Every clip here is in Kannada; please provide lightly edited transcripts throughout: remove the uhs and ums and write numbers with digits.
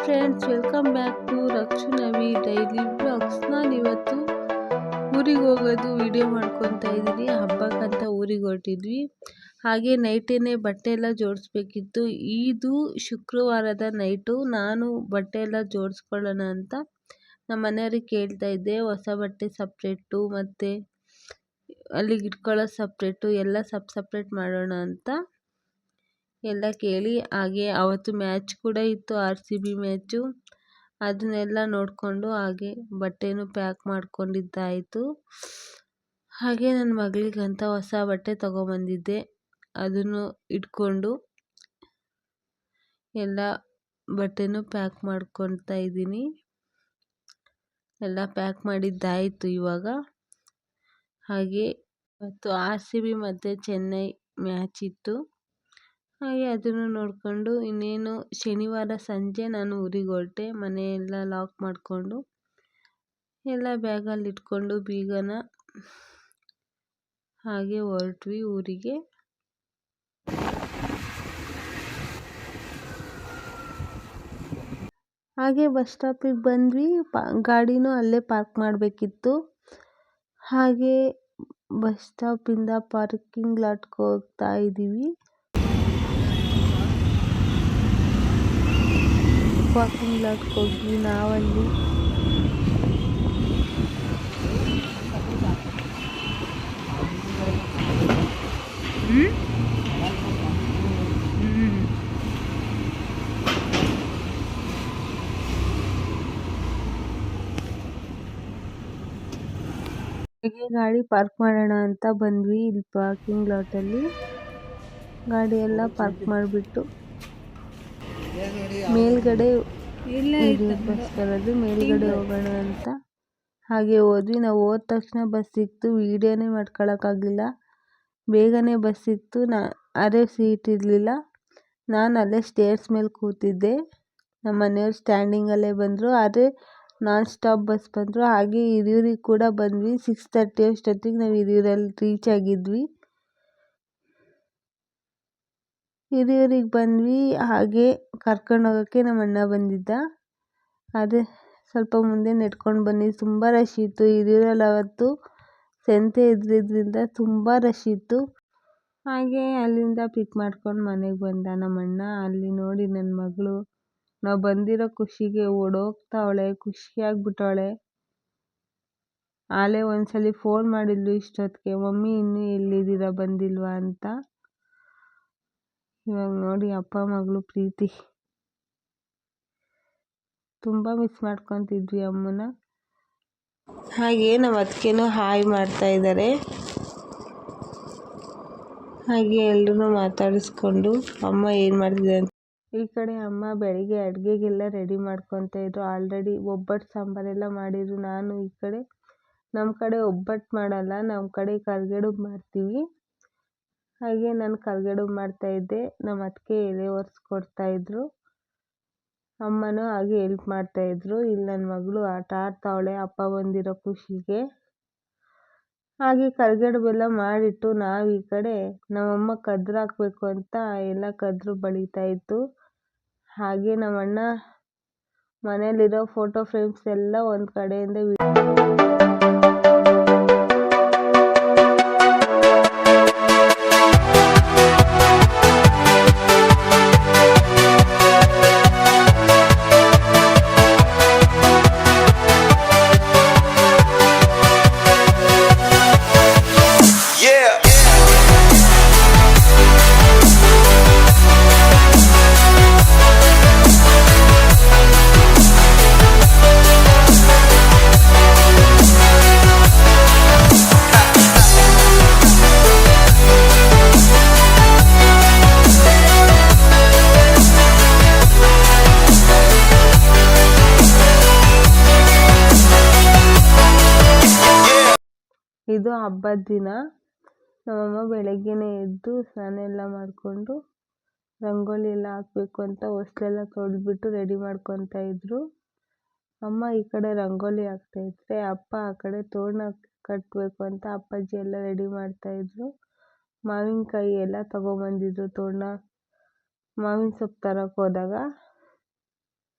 ಫ್ರೆಂಡ್ಸ್, ವೆಲ್ಕಮ್ ಬ್ಯಾಕ್ ಟು ರಕ್ಷುನವಿ ಡೈಲಿ ಬ್ಲಾಗ್ಸ್. ನಾನಿವತ್ತು ಊರಿಗೆ ಹೋಗೋದು ವಿಡಿಯೋ ಮಾಡ್ಕೊತಾ ಇದ್ದೀನಿ. ಹಬ್ಬಕ್ಕಂತ ಊರಿಗೆ ಹೊರಟಿದ್ವಿ. ಹಾಗೆ ನೈಟೇನೆ ಬಟ್ಟೆ ಎಲ್ಲ ಜೋಡಿಸ್ಬೇಕಿತ್ತು. ಇದು ಶುಕ್ರವಾರದ ನೈಟು. ನಾನು ಬಟ್ಟೆ ಎಲ್ಲ ಜೋಡಿಸ್ಕೊಳ್ಳೋಣ ಅಂತ ನಮ್ಮ ಮನೆಯವ್ರಿಗೆ ಕೇಳ್ತಾ ಇದ್ದೆ. ಹೊಸ ಬಟ್ಟೆ ಸಪ್ರೇಟು ಮತ್ತು ಅಲ್ಲಿಗೆ ಇಟ್ಕೊಳ್ಳೋದು ಸಪ್ರೇಟು ಎಲ್ಲ ಸಪ್ರೇಟ್ ಮಾಡೋಣ ಅಂತ ಎಲ್ಲ ಕೇಳಿ, ಹಾಗೆ ಅವತ್ತು ಮ್ಯಾಚ್ ಕೂಡ ಇತ್ತು, RCB ಮ್ಯಾಚು. ಅದನ್ನೆಲ್ಲ ನೋಡಿಕೊಂಡು ಹಾಗೆ ಬಟ್ಟೆನೂ ಪ್ಯಾಕ್ ಮಾಡ್ಕೊಂಡಿದ್ದಾಯಿತು. ಹಾಗೆ ನನ್ನ ಮಗಳಿಗಂತ ಹೊಸ ಬಟ್ಟೆ ತೊಗೊಂಬಂದಿದ್ದೆ. ಅದನ್ನು ಇಟ್ಕೊಂಡು ಎಲ್ಲ ಬಟ್ಟೆನೂ ಪ್ಯಾಕ್ ಮಾಡ್ಕೊತಾ ಇದ್ದೀನಿ. ಎಲ್ಲ ಪ್ಯಾಕ್ ಮಾಡಿದ್ದಾಯಿತು ಇವಾಗ. ಹಾಗೆ ಮತ್ತು RCB ಮತ್ತು ಚೆನ್ನೈ ಮ್ಯಾಚ್ ಇತ್ತು. ಹಾಗೆ ಅದನ್ನು ನೋಡಿಕೊಂಡು ಇನ್ನೇನು ಶನಿವಾರ ಸಂಜೆ ನಾನು ಊರಿಗೆ ಹೊರಟೆ. ಮನೆಯೆಲ್ಲ ಲಾಕ್ ಮಾಡಿಕೊಂಡು ಎಲ್ಲ ಬ್ಯಾಗಲ್ಲಿ ಇಟ್ಕೊಂಡು ಬೀಗನ ಹಾಗೆ ಹೊರಟ್ವಿ ಊರಿಗೆ. ಹಾಗೆ ಬಸ್ ಸ್ಟಾಪಿಗೆ ಬಂದ್ವಿ. ಗಾಡಿನೂ ಅಲ್ಲೇ ಪಾರ್ಕ್ ಮಾಡಬೇಕಿತ್ತು. ಹಾಗೆ ಬಸ್ ಸ್ಟಾಪಿಂದ ಪಾರ್ಕಿಂಗ್ ಲಾಟ್ಗೆ ಹೋಗ್ತಾ ಇದ್ದೀವಿ. ಪಾರ್ಕಿಂಗ್ ಲಾಟ್ಗೆ ಹೋಗಿ ನಾವಲ್ಲಿ ಹಾಗೆ ಗಾಡಿ ಪಾರ್ಕ್ ಮಾಡೋಣ ಅಂತ ಬಂದ್ವಿ. ಇಲ್ಲಿ ಪಾರ್ಕಿಂಗ್ ಲಾಟಲ್ಲಿ ಗಾಡಿ ಎಲ್ಲ ಪಾರ್ಕ್ ಮಾಡಿಬಿಟ್ಟು ಮೇಲ್ಗಡೆ ಬಸ್ ಬರೋದು, ಮೇಲ್ಗಡೆ ಹೋಗೋಣ ಅಂತ ಹಾಗೆ ಹೋದ್ವಿ. ನಾವು ಹೋದ ತಕ್ಷಣ ಬಸ್ ಸಿಕ್ತು. ವೀಡಿಯೋನೇ ಮಾಡ್ಕೊಳಕ್ಕಾಗಲಿಲ್ಲ. ಬೇಗನೆ ಬಸ್ ಸಿಕ್ತು. ಅದೇ ಸೀಟ್ ಇರಲಿಲ್ಲ. ನಾನು ಅಲ್ಲೇ ಸ್ಟೇರ್ಸ್ ಮೇಲೆ ಕೂತಿದ್ದೆ. ನಮ್ಮ ಮನೆಯವ್ರು ಸ್ಟ್ಯಾಂಡಿಂಗಲ್ಲೇ ಬಂದರು. ಆದರೆ ನಾನ್ ಸ್ಟಾಪ್ ಬಸ್ ಬಂದರು. ಹಾಗೆ ಹಿರಿಯೂರಿಗೆ ಕೂಡ ಬಂದ್ವಿ. 6:30 ಅಷ್ಟೊತ್ತಿಗೆ ನಾವು ಹಿರಿಯೂರಲ್ಲಿ ರೀಚ್ ಆಗಿದ್ವಿ. ಹಿರಿಯೂರಿಗೆ ಬಂದ್ವಿ. ಹಾಗೆ ಕರ್ಕೊಂಡು ಹೋಗೋಕ್ಕೆ ನಮ್ಮ ಅಣ್ಣ ಬಂದಿದ್ದ. ಅದೇ ಸ್ವಲ್ಪ ಮುಂದೆ ನೆಡ್ಕೊಂಡು ಬನ್ನಿ, ತುಂಬ ರಶ್ ಇತ್ತು ಹಿರಿಯೂರಲ್ಲಿ. ಅವತ್ತು ಸಂತೆ ಇದ್ದಿದ್ದರಿಂದ ತುಂಬ ರಶ್ ಇತ್ತು. ಹಾಗೆ ಅಲ್ಲಿಂದ ಪಿಕ್ ಮಾಡ್ಕೊಂಡು ಮನೆಗೆ ಬಂದ ನಮ್ಮ ಅಣ್ಣ. ಅಲ್ಲಿ ನೋಡಿ ನನ್ನ ಮಗಳು ನಾವು ಬಂದಿರೋ ಖುಷಿಗೆ ಓಡೋಗ್ತಾವಳೆ, ಖುಷಿಯಾಗ್ಬಿಟ್ಟವಳೆ. ಆಲೇ ಒಂದ್ಸಲಿ ಫೋನ್ ಮಾಡಿದ್ಲು ಇಷ್ಟೊತ್ತಿಗೆ, ಮಮ್ಮಿ ಇನ್ನೂ ಎಲ್ಲಿದ್ದೀರಾ ಬಂದಿಲ್ವಾ ಅಂತ. ಇವಾಗ ನೋಡಿ ಅಪ್ಪ ಮಗಳು ಪ್ರೀತಿ. ತುಂಬ ಮಿಸ್ ಮಾಡ್ಕೊತಿದ್ವಿ ಅಮ್ಮನ. ಹಾಗೆ ನಮ್ಮ ಅದಕ್ಕೇನೋ ಹಾಯ್ ಮಾಡ್ತಾ ಇದ್ದಾರೆ. ಹಾಗೆ ಎಲ್ಲರೂ ಮಾತಾಡಿಸ್ಕೊಂಡು ಅಮ್ಮ ಏನು ಮಾಡ್ತಿದ್ದಾರೆ ಅಂತ. ಈ ಕಡೆ ಅಮ್ಮ ಬೆಳಿಗ್ಗೆ ಅಡುಗೆಗೆಲ್ಲ ರೆಡಿ ಮಾಡ್ಕೊತಾ ಇದ್ರು. ಆಲ್ರೆಡಿ ಒಬ್ಬಟ್ಟು ಸಾಂಬಾರೆಲ್ಲ ಮಾಡಿದ್ರು. ನಾನು ಈ ಕಡೆ, ನಮ್ಮ ಕಡೆ ಒಬ್ಬಟ್ಟು ಮಾಡಲ್ಲ, ನಮ್ಮ ಕಡೆ ಕರಿಗಡುಬು ಮಾಡ್ತೀವಿ. ಹಾಗೆ ನಾನು ಕರಿಗಡುಬು ಮಾಡ್ತಾಯಿದ್ದೆ. ನಮ್ಮ ಅತ್ತಿಗೆ ಎಲೆ ಒರೆಸ್ಕೊಡ್ತಾಯಿದ್ರು. ಅಮ್ಮನೂ ಹಾಗೆ ಹೆಲ್ಪ್ ಮಾಡ್ತಾಯಿದ್ರು. ಇಲ್ಲಿ ನನ್ನ ಮಗಳು ಆಟ ಆಡ್ತಾವಳೆ ಅಪ್ಪ ಬಂದಿರೋ ಖುಷಿಗೆ. ಹಾಗೆ ಕರಿಗಡುಬೆಲ್ಲ ಮಾಡಿಟ್ಟು ನಾವು ಈ ಕಡೆ ನಮ್ಮಮ್ಮ ಕದ್ರು ಹಾಕಬೇಕು ಅಂತ ಎಲ್ಲ ಕದ್ರು ಬಳಿತಾ ಇತ್ತು. ಹಾಗೆ ನಮ್ಮ ಅಣ್ಣ ಮನೇಲಿರೋ ಫೋಟೋ ಫ್ರೇಮ್ಸ್ ಎಲ್ಲ ಒಂದು ಕಡೆಯಿಂದ ಇದು ಹಬ್ಬದ ದಿನ. ನಮ್ಮಮ್ಮ ಬೆಳಗ್ಗೆನೇ ಎದ್ದು ಸ್ನಾನ ಎಲ್ಲ ಮಾಡಿಕೊಂಡು ರಂಗೋಲಿ ಎಲ್ಲ ಹಾಕಬೇಕು ಅಂತ ಹೊಸ್ಲೆಲ್ಲ ತೊಳೆದ್ಬಿಟ್ಟು ರೆಡಿ ಮಾಡ್ಕೊತಾ ಇದ್ರು. ಅಮ್ಮ ಈ ಕಡೆ ರಂಗೋಲಿ ಹಾಕ್ತಾಯಿದ್ರೆ, ಅಪ್ಪ ಆ ಕಡೆ ತೋರಣ ಕಟ್ಟಬೇಕು ಅಂತ ಅಪ್ಪಾಜಿ ಎಲ್ಲ ರೆಡಿ ಮಾಡ್ತಾಯಿದ್ರು. ಮಾವಿನಕಾಯಿ ಎಲ್ಲ ತೊಗೊಂಬಂದಿದ್ರು. ತೋರಣ ಮಾವಿನ ಸೊಪ್ಪು ತರೋಕೆ ಹೋದಾಗ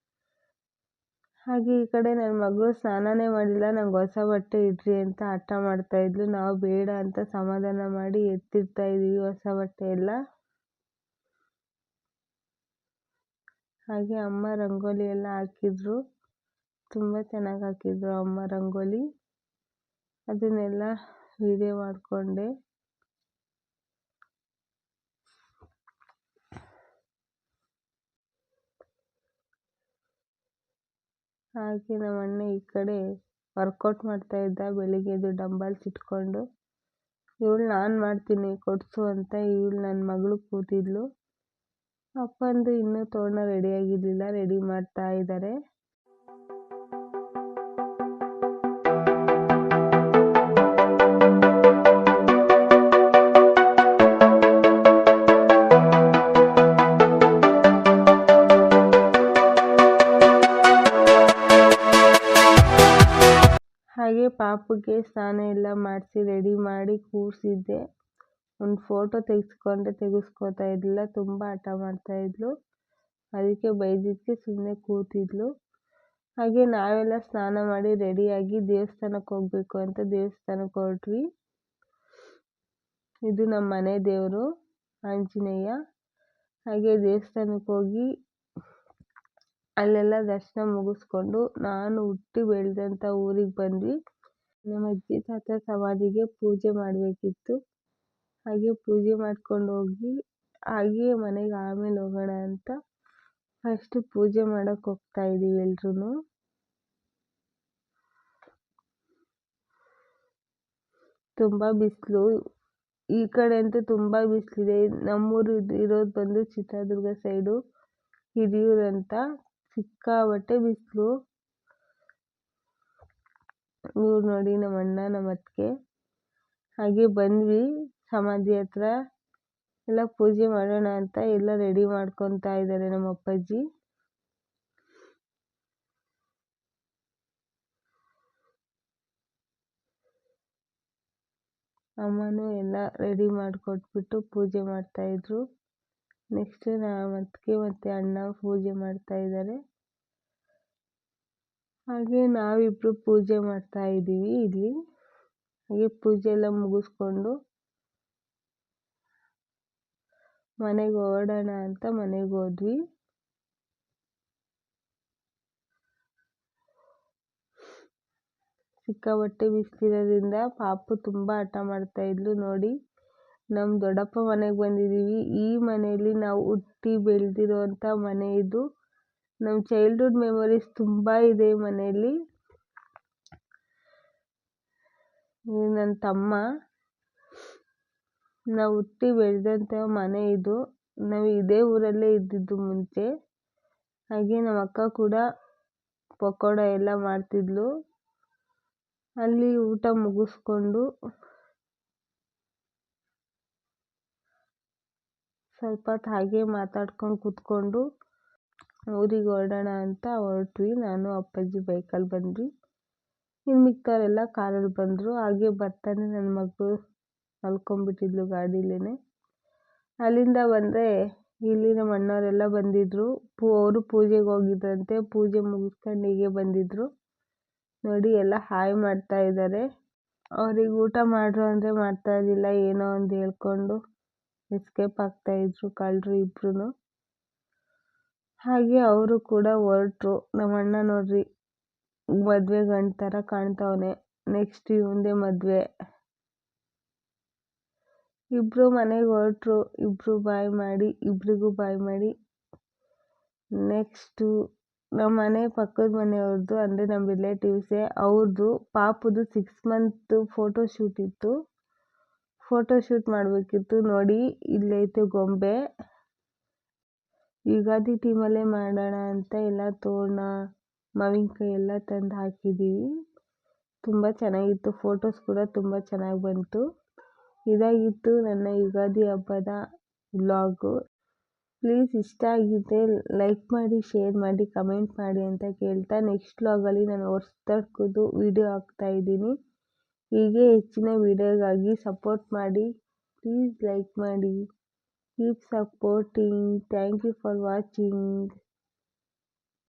ಹಾಗೆ ಈ ಕಡೆ ನನ್ನ ಮಗಳು ಸ್ನಾನನೇ ಮಾಡಿಲ್ಲ, ನಂಗೆ ಹೊಸ ಬಟ್ಟೆ ಇಡ್ರಿ ಅಂತ ಹಠ ಮಾಡ್ತಾಯಿದ್ಲು. ನಾವು ಬೇಡ ಅಂತ ಸಮಾಧಾನ ಮಾಡಿ ಎತ್ತಿರ್ತಾ ಇದ್ದೀವಿ ಹೊಸ ಬಟ್ಟೆ ಎಲ್ಲ. ಹಾಗೆ ಅಮ್ಮ ರಂಗೋಲಿ ಎಲ್ಲ ಹಾಕಿದ್ರು, ತುಂಬ ಚೆನ್ನಾಗಿ ಹಾಕಿದ್ರು ಅಮ್ಮ ರಂಗೋಲಿ. ಅದನ್ನೆಲ್ಲ ವಿಡಿಯೋ ಮಾಡಿಕೊಂಡೆ. ಹಾಗೆ ನಮ್ಮ ಅಣ್ಣ ಈ ಕಡೆ ವರ್ಕೌಟ್ ಮಾಡ್ತಾ ಇದ್ದ, ಬೆಳಿಗ್ಗೆದು ಡಂಬಲ್ಸ್ ಇಟ್ಕೊಂಡು. ಇವಳು ನಾನು ಮಾಡ್ತೀನಿ ಕೊಡಿಸು ಅಂತ ಇವಳು ನನ್ನ ಮಗಳು ಕೂತಿದ್ಲು. ಅಪ್ಪಂದು ಇನ್ನೂ ತೋರಣ ರೆಡಿಯಾಗಿರಲಿಲ್ಲ, ರೆಡಿ ಮಾಡ್ತಾ ಇದ್ದಾರೆ. ಹಾಗೆ ಪಾಪುಗೆ ಸ್ನಾನ ಎಲ್ಲ ಮಾಡಿಸಿ ರೆಡಿ ಮಾಡಿ ಕೂರಿಸಿದ್ದೆ. ಒಂದು ಫೋಟೋ ತೆಗಿಸ್ಕೊತಾ ಇರಲಿಲ್ಲ, ತುಂಬ ಹಠ ಮಾಡ್ತಾಯಿದ್ಲು. ಅದಕ್ಕೆ ಬೈದಿದ್ದಕ್ಕೆ ಸುಮ್ಮನೆ ಕೂತಿದ್ಲು. ಹಾಗೆ ನಾವೆಲ್ಲ ಸ್ನಾನ ಮಾಡಿ ರೆಡಿಯಾಗಿ ದೇವಸ್ಥಾನಕ್ಕೆ ಹೋಗಬೇಕು ಅಂತ ದೇವಸ್ಥಾನಕ್ಕೆ ಹೊರಟ್ವಿ. ಇದು ನಮ್ಮ ಮನೆ ದೇವರು ಆಂಜನೇಯ. ಹಾಗೆ ದೇವಸ್ಥಾನಕ್ಕೆ ಹೋಗಿ ಅಲ್ಲೆಲ್ಲ ದರ್ಶನ ಮುಗಿಸ್ಕೊಂಡು ನಾನು ಹುಟ್ಟಿ ಬೆಳೆದಂಥ ಊರಿಗೆ ಬಂದ್ವಿ. ನಮ್ಮ ಅಜ್ಜಿ ತಾತ ಸಮಾಧಿಗೆ ಪೂಜೆ ಮಾಡಬೇಕಿತ್ತು. ಹಾಗೆ ಪೂಜೆ ಮಾಡ್ಕೊಂಡು ಹೋಗಿ ಹಾಗೆ ಮನೆಗೆ ಆಮೇಲೆ ಹೋಗೋಣ ಅಂತ ಫಸ್ಟ್ ಪೂಜೆ ಮಾಡೋಕ್ಕೆ ಹೋಗ್ತಾ ಇದ್ದೀವಿ ಎಲ್ರೂ. ತುಂಬ ಬಿಸಿಲು, ಈ ಕಡೆ ಅಂತೂ ತುಂಬ ಬಿಸಿಲಿದೆ. ನಮ್ಮೂರು ಇರೋದು ಬಂದು ಚಿತ್ರದುರ್ಗ ಸೈಡು, ಹಿರಿಯೂರು ಅಂತ. ಸಿಕ್ಕಾಬಟ್ಟೆ ಬಿಸಿಲು. ಇವ್ರು ನೋಡಿ ನಮ್ಮ ಅಣ್ಣ ನಮ್ಮ ಅತ್ತಿಗೆ. ಹಾಗೆ ಬಂದ್ವಿ ಸಮಾಧಿ ಹತ್ರ, ಎಲ್ಲ ಪೂಜೆ ಮಾಡೋಣ ಅಂತ ಎಲ್ಲ ರೆಡಿ ಮಾಡ್ಕೊತಾ ಇದ್ದಾರೆ ನಮ್ಮ ಅಪ್ಪಾಜಿ. ಅಮ್ಮನೂ ಎಲ್ಲ ರೆಡಿ ಮಾಡಿಕೊಟ್ಬಿಟ್ಟು ಪೂಜೆ ಮಾಡ್ತಾಯಿದ್ರು. ನೆಕ್ಸ್ಟ್ ನಮ್ಮ ಅತ್ತಿಗೆ ಮತ್ತು ಅಣ್ಣ ಪೂಜೆ ಮಾಡ್ತಾ ಇದ್ದಾರೆ. ಹಾಗೆ ನಾವಿಬ್ಬರು ಪೂಜೆ ಮಾಡ್ತಾ ಇದ್ದೀವಿ ಇಲ್ಲಿ. ಹಾಗೆ ಪೂಜೆ ಎಲ್ಲ ಮುಗಿಸ್ಕೊಂಡು ಮನೆಗೆ ಹೊರಡೋಣ ಅಂತ ಮನೆಗೆ ಹೋದ್ವಿ. ಸಿಕ್ಕಾಬಟ್ಟೆ ಬಿಸಿಲಿರೋದ್ರಿಂದ ಪಾಪು ತುಂಬ ಹಠ ಮಾಡ್ತಾ ಇದ್ಲು. ನೋಡಿ, ನಮ್ಮ ದೊಡ್ಡಪ್ಪ ಮನೆಗೆ ಬಂದಿದ್ದೀವಿ. ಈ ಮನೆಯಲ್ಲಿ ನಾವು ಹುಟ್ಟಿ ಬೆಳೆದಿರೋಂಥ ಮನೆ ಇದು. ನಮ್ಮ ಚೈಲ್ಡ್ಹುಡ್ ಮೆಮೊರೀಸ್ ತುಂಬ ಇದೆ ಈ ಮನೆಯಲ್ಲಿ. ನನ್ನ ತಮ್ಮ, ನಾವು ಹುಟ್ಟಿ ಬೆಳೆದಂಥ ಮನೆ ಇದು. ನಾವು ಇದೇ ಊರಲ್ಲೇ ಇದ್ದಿದ್ದು ಮುಂಚೆ. ಹಾಗೆ ನಮ್ಮ ಅಕ್ಕ ಕೂಡ ಪಕೋಡ ಎಲ್ಲ ಮಾಡ್ತಿದ್ಲು. ಅಲ್ಲಿ ಊಟ ಮುಗಿಸ್ಕೊಂಡು ಸ್ವಲ್ಪ ಹೊತ್ತು ಹಾಗೆ ಮಾತಾಡ್ಕೊಂಡು ಕೂತ್ಕೊಂಡು ಊರಿಗೆ ಹೊರಡೋಣ ಅಂತ ಹೊರಟ್ವಿ. ನಾನು ಅಪ್ಪಾಜಿ ಬೈಕಲ್ಲಿ ಬಂದ್ವಿ, ಇನ್ನು ಮಿಕ್ಕವರೆಲ್ಲ ಕಾರಲ್ಲಿ ಬಂದರು. ಹಾಗೆ ಬರ್ತಾನೆ ನನ್ನ ಮಗಳು ಮಲ್ಕೊಂಡ್ಬಿಟ್ಟಿದ್ಲು ಗಾಡೀಲೇ. ಅಲ್ಲಿಂದ ಬಂದರೆ ಇಲ್ಲಿ ನಮ್ಮ ಅಣ್ಣವರೆಲ್ಲ ಬಂದಿದ್ದರು. ಅವರು ಪೂಜೆಗೆ ಹೋಗಿದ್ರಂತೆ. ಪೂಜೆ ಮುಗಿಸ್ಕೊಂಡು ಹೀಗೆ ಬಂದಿದ್ದರು. ನೋಡಿ ಎಲ್ಲ ಹಾಯ್ ಮಾಡ್ತಾ ಇದ್ದಾರೆ. ಅವ್ರಿಗೆ ಊಟ ಮಾಡ್ರು ಅಂದರೆ ಮಾಡ್ತಾ ಇರಲಿಲ್ಲ, ಏನೋ ಒಂದು ಹೇಳ್ಕೊಂಡು ಎಸ್ಕೇಪ್ ಆಗ್ತಾಯಿದ್ರು ಕಳ್ಳರು ಇಬ್ಬರೂ. ಹಾಗೆ ಅವರು ಕೂಡ ಹೊರಟ್ರು. ನಮ್ಮ ಅಣ್ಣ ನೋಡ್ರಿ ಮದುವೆ ಗಂಡು ಥರ ಕಾಣ್ತವನೆ. ನೆಕ್ಸ್ಟ್ ಇವಂದೇ ಮದುವೆ. ಇಬ್ಬರು ಮನೆಗೆ ಹೊರಟ್ರು. ಇಬ್ಬರಿಗೂ ಬಾಯ್ ಮಾಡಿ. ನೆಕ್ಸ್ಟು ನಮ್ಮ ಮನೆ ಪಕ್ಕದ ಮನೆಯವ್ರದ್ದು, ಅಂದರೆ ನಮ್ಮ ರಿಲೇಟಿವ್ಸೇ, ಅವ್ರದ್ದು ಪಾಪುದು 6 ಮಂತ್ ಫೋಟೋ ಶೂಟ್ ಇತ್ತು. ಫೋಟೋ ಶೂಟ್ ಮಾಡಬೇಕಿತ್ತು. ನೋಡಿ ಇಲ್ಲೈತೆ ಗೊಂಬೆ. ಯುಗಾದಿ ಟೀಮಲ್ಲೇ ಮಾಡೋಣ ಅಂತ ಎಲ್ಲ ತೋರಣ ಮಾವಿನಕಾಯಿ ಎಲ್ಲ ತಂದು ಹಾಕಿದ್ದೀವಿ. ತುಂಬ ಚೆನ್ನಾಗಿತ್ತು. ಫೋಟೋಸ್ ಕೂಡ ತುಂಬ ಚೆನ್ನಾಗಿ ಬಂತು. ಇದಾಗಿತ್ತು ನನ್ನ ಯುಗಾದಿ ಹಬ್ಬದ ವ್ಲಾಗು. ಪ್ಲೀಸ್ ಇಷ್ಟ ಆಗಿದ್ದರೆ ಲೈಕ್ ಮಾಡಿ, ಶೇರ್ ಮಾಡಿ, ಕಮೆಂಟ್ ಮಾಡಿ ಅಂತ ಕೇಳ್ತಾ, ನೆಕ್ಸ್ಟ್ ವ್ಲಾಗಲ್ಲಿ ನಾನು ಹೊಸದಕ್ಕದು ವಿಡಿಯೋ ಹಾಕ್ತಾಯಿದ್ದೀನಿ. ಹೀಗೆ ಹೆಚ್ಚಿನ ವಿಡಿಯೋಗಾಗಿ ಸಪೋರ್ಟ್ ಮಾಡಿ. ಪ್ಲೀಸ್ ಲೈಕ್ ಮಾಡಿ. Keep supporting. Thank you for watching.